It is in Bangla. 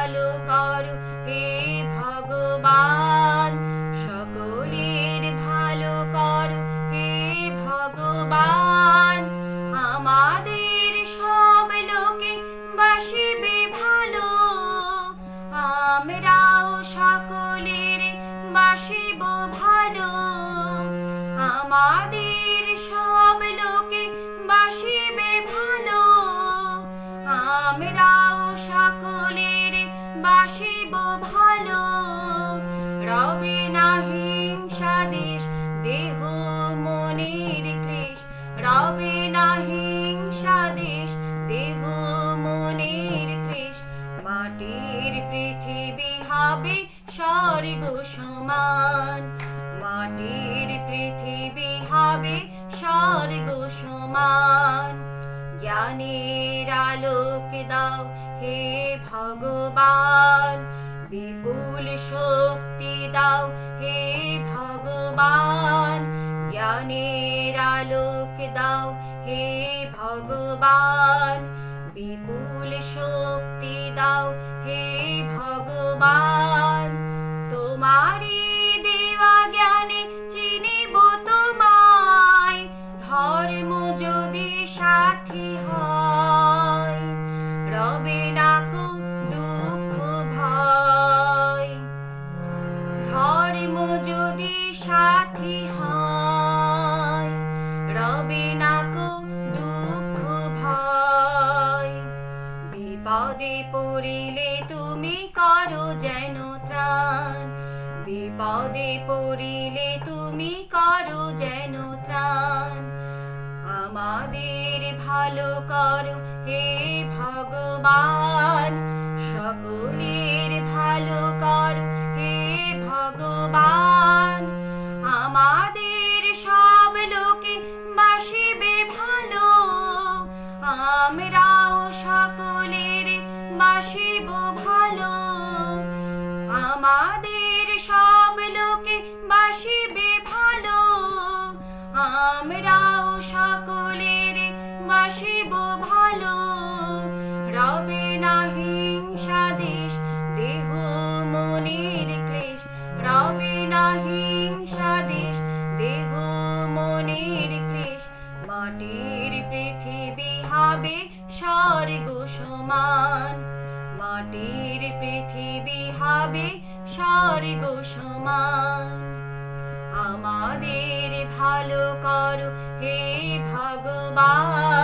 ভালো করো হে ভগবান, সকলের ভালো করো হে ভগবান। আমাদের সব লোকে বাসিবে ভালো, আমরাও সকলের বাসিব ভালো। আমাদের সব লোকে বাসিবে ভালো, আমরাও সকলের বাসিব ভালো। রবে না হিংসা দেশ দেহ মনের ক্লেশ, রবে না হিংসা দেশ দেহ মনের ক্লেশ। মাটির পৃথিবী হবে স্বর্গ সমান, মাটির পৃথিবী হবে স্বর্গ সমান। জ্ঞানের আলোক দাও হে ভগবান, বিপুল শক্তি দাও হে ভগবান। জ্ঞানের আলোক দাও হে ভগবান, বিপুল শক্তি দাও হে ভগবান। তোমারি দেওয়া জ্ঞানে চিনিব তোমায়, ধর্ম যদি সাথী হয়, রবে না কো দুঃখ ভয়। ধর্ম যদি সাথী হয়, রবে না কো দুঃখ ভয়। বিপদে পড়িলে তুমি করো যেন ত্রাণ, বিপদে পড়িলে তুমি করো যেন ত্রাণ। আমাদের ভালো করো হে ভগবান, সকলের ভালো করো হে ভগবান। আমাদের সব লোকে বাসিবে ভালো, আমরাও সকলের বাসিব ভালো। আমাদের সব লোকে বাসিবে ভালো, আমরাও সকলের বাসিব ভালো। রবে না হিংসা দেশ দেহ মনের ক্লেশ, রবে না হিংসা দেশ দেহ মনের ক্লেশ। মাটির পৃথিবী হবে স্বর্গ সমান, মাটির পৃথিবী হবে স্বর্গ সমান। আমাদের ভালো করো হে ভগবান,